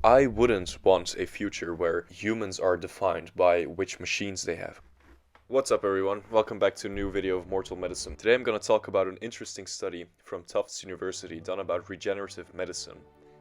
I wouldn't want a future where humans are defined by which machines they have. What's up everyone, welcome back to a new video of Mortal Medicine. Today I'm going to talk about an interesting study from Tufts University done about regenerative medicine.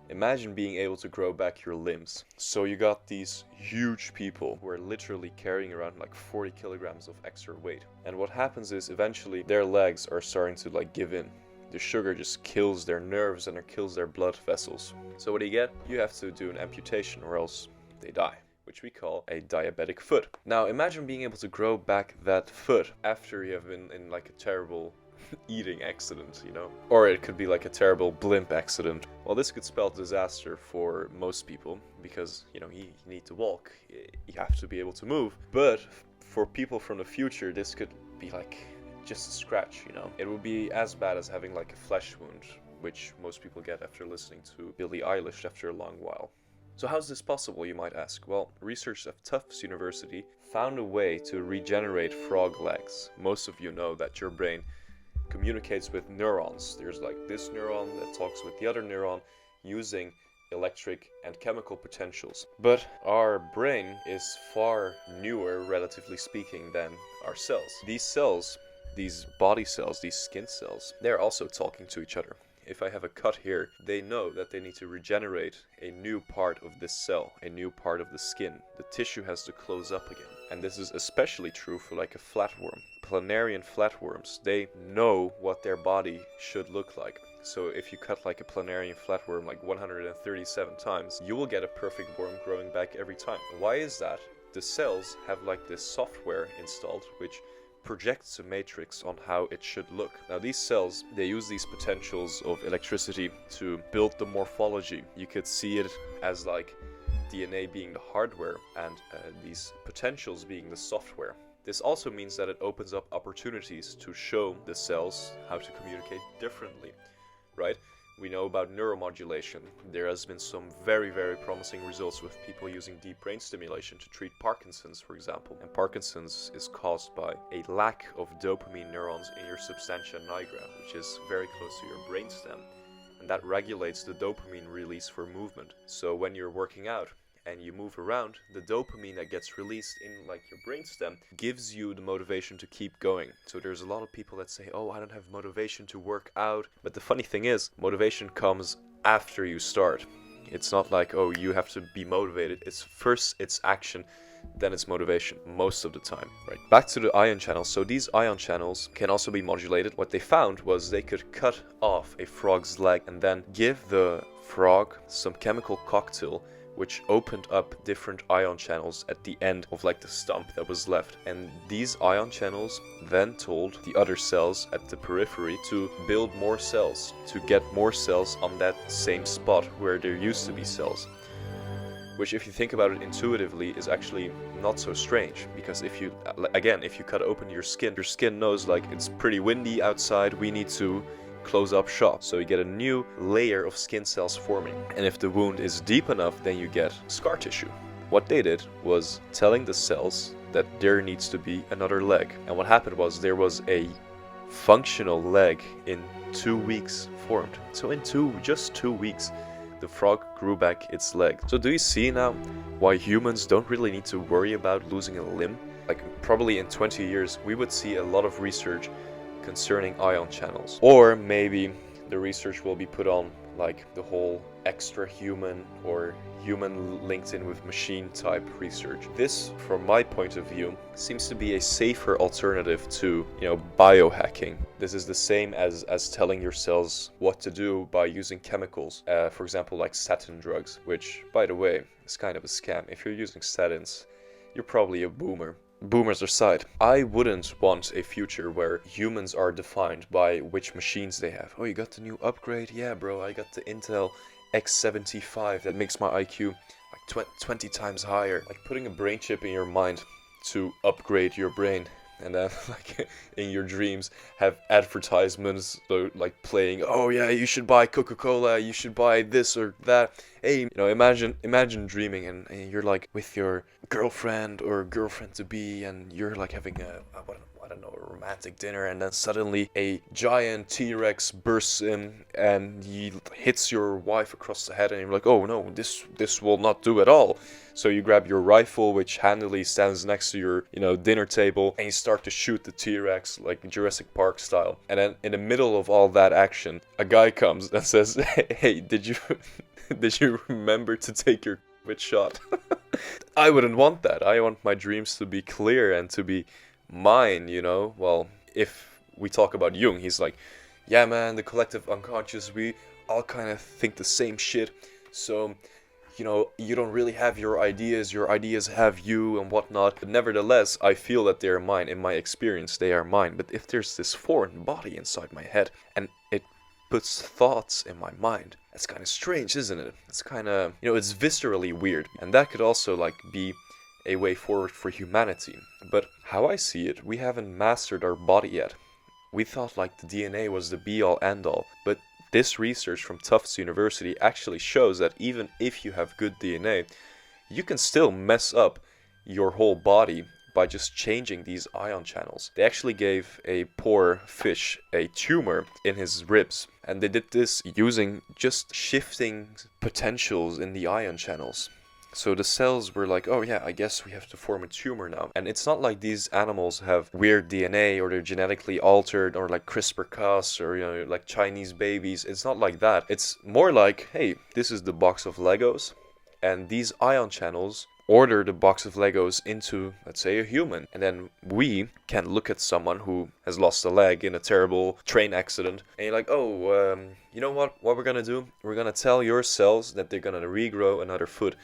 Imagine being able to grow back your limbs. So you got these huge people who are literally carrying around like 40 kilograms of extra weight. And what happens is eventually their legs are starting to give in. The sugar just kills their nerves and it kills their blood vessels. So what do you get? You have to do an amputation or else they die, which we call a diabetic foot. Now imagine being able to grow back that foot after you have been in like a terrible eating accident, you know? Or it could be like a terrible blimp accident. Well, this could spell disaster for most people because, you need to walk, you have to be able to move. But for people from the future, this could be like just a scratch, It would be as bad as having like a flesh wound, which most people get after listening to Billie Eilish after a long while. So how's this possible, you might ask? Well, researchers at Tufts University found a way to regenerate frog legs. Most of you know that your brain communicates with neurons. There's like this neuron that talks with the other neuron using electric and chemical potentials. But our brain is far newer, relatively speaking, than our cells. These cells, these body cells, these skin cells, they're also talking to each other. If I have a cut here, they know that they need to regenerate a new part of this cell, a new part of the skin. The tissue has to close up again. And this is especially true for like a flatworm. Planarian flatworms, they know what their body should look like. So if you cut like a planarian flatworm like 137 times, you will get a perfect worm growing back every time. Why is that? The cells have like this software installed which projects a matrix on how it should look. Now these cells, they use these potentials of electricity to build the morphology. You could see it as like DNA being the hardware and these potentials being the software. This also means that it opens up opportunities to show the cells how to communicate differently, right? We know about neuromodulation. There has been some very, very promising results with people using deep brain stimulation to treat Parkinson's, for example. And Parkinson's is caused by a lack of dopamine neurons in your substantia nigra, which is very close to your brainstem. And that regulates the dopamine release for movement. So when you're working out and you move around, the dopamine that gets released in like your brainstem gives you the motivation to keep going. So there's a lot of people that say, oh, I don't have motivation to work out. But the funny thing is, motivation comes after you start. It's not like, oh, you have to be motivated. It's first it's action, then it's motivation, most of the time, right? Back to the ion channels. So these ion channels can also be modulated. What they found was they could cut off a frog's leg and then give the frog some chemical cocktail which opened up different ion channels at the end of like the stump that was left. And these ion channels then told the other cells at the periphery to build more cells, to get more cells on that same spot where there used to be cells. Which, if you think about it intuitively, is actually not so strange, because if you cut open your skin knows like it's pretty windy outside, we need to close up shop. So you get a new layer of skin cells forming. And if the wound is deep enough, then you get scar tissue. What they did was telling the cells that there needs to be another leg. And what happened was there was a functional leg in 2 weeks formed. So in just 2 weeks, the frog grew back its leg. So do you see now why humans don't really need to worry about losing a limb? Like probably in 20 years, we would see a lot of research concerning ion channels. Or maybe the research will be put on like the whole extra human or human linked in with machine type research. This, from my point of view, seems to be a safer alternative to, biohacking. This is the same as telling your cells what to do by using chemicals, for example, like statin drugs, which, by the way, is kind of a scam. If you're using statins, you're probably a boomer. Boomers aside, I wouldn't want a future where humans are defined by which machines they have. Oh, you got the new upgrade? Yeah, bro, I got the Intel X75 that makes my IQ like 20 times higher. Like putting a brain chip in your mind to upgrade your brain, and then like in your dreams have advertisements like playing, oh yeah, you should buy Coca-Cola, you should buy this or that. Hey, imagine dreaming and you're like with your girlfriend or girlfriend to be, and you're like having a what don't know, a romantic dinner, and then suddenly a giant T-Rex bursts in and he hits your wife across the head, and you're like, oh no, this will not do at all. So you grab your rifle, which handily stands next to your, dinner table, and you start to shoot the T-Rex like Jurassic Park style. And then in the middle of all that action, a guy comes and says, hey, did you remember to take your shot? I wouldn't want that. I want my dreams to be clear and to be mine, Well, if we talk about Jung, he's like, yeah, man, the collective unconscious, we all kind of think the same shit. So, you don't really have your ideas have you and whatnot. But nevertheless, I feel that they're mine. In my experience, they are mine. But if there's this foreign body inside my head and it puts thoughts in my mind, that's kind of strange, isn't it? It's kind of, it's viscerally weird. And that could also be a way forward for humanity. But how I see it, we haven't mastered our body yet. We thought the DNA was the be-all end-all, but this research from Tufts University actually shows that even if you have good DNA, you can still mess up your whole body by just changing these ion channels. They actually gave a poor fish a tumor in his ribs, and they did this using just shifting potentials in the ion channels. So the cells were like, oh yeah, I guess we have to form a tumor now. And it's not like these animals have weird DNA or they're genetically altered or like CRISPR-Cas or, like Chinese babies. It's not like that. It's more like, hey, this is the box of Legos, and these ion channels order the box of Legos into, let's say, a human. And then we can look at someone who has lost a leg in a terrible train accident, and you're like, oh, you know what we're gonna do? We're gonna tell your cells that they're gonna regrow another foot.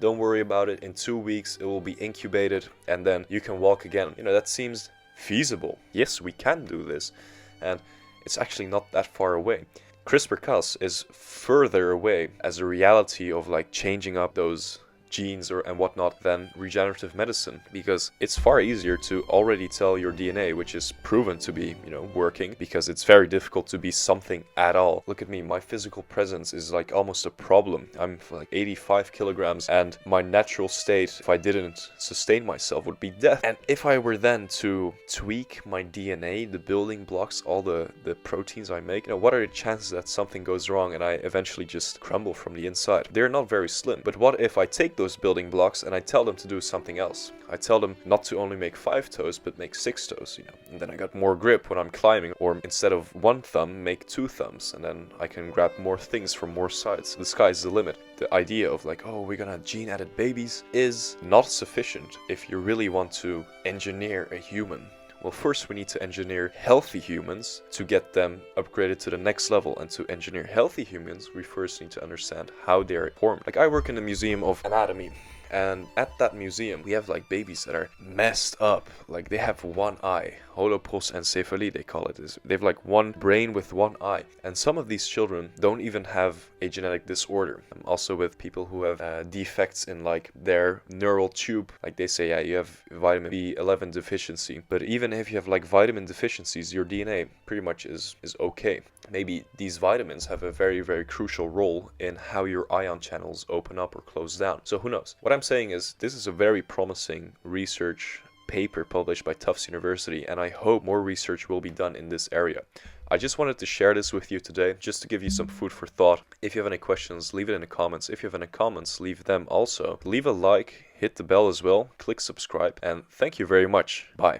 Don't worry about it. In 2 weeks, it will be incubated, and then you can walk again. That seems feasible. Yes, we can do this, and it's actually not that far away. CRISPR-Cas is further away as a reality of changing up those genes and whatnot than regenerative medicine, because it's far easier to already tell your DNA, which is proven to be, working, because it's very difficult to be something at all. Look at me, my physical presence is almost a problem. I'm 85 kilograms, and my natural state, if I didn't sustain myself, would be death. And if I were then to tweak my DNA, the building blocks, all the proteins I make, what are the chances that something goes wrong and I eventually just crumble from the inside? They're not very slim. But what if I take those building blocks and I tell them to do something else? I tell them not to only make 5 toes, but make 6 toes, and then I got more grip when I'm climbing, or instead of 1 thumb, make 2 thumbs, and then I can grab more things from more sides. The sky's the limit. The idea of oh, we're gonna gene edit babies is not sufficient if you really want to engineer a human. Well, first we need to engineer healthy humans to get them upgraded to the next level. And to engineer healthy humans, we first need to understand how they're formed. I work in the Museum of Anatomy, and at that museum we have babies that are messed up. They have 1 eye, holoprosencephaly they call it. They have 1 brain with 1 eye, and some of these children don't even have a genetic disorder. Also with people who have defects in their neural tube, they say, yeah, you have vitamin B11 deficiency, but even if you have vitamin deficiencies, your DNA pretty much is okay. Maybe these vitamins have a very, very crucial role in how your ion channels open up or close down. So who knows? What I'm saying is, this is a very promising research paper published by Tufts University, and I hope more research will be done in this area. I just wanted to share this with you today, just to give you some food for thought. If you have any questions, leave it in the comments. If you have any comments, leave them also. Leave a like, hit the bell as well, click subscribe, and thank you very much. Bye.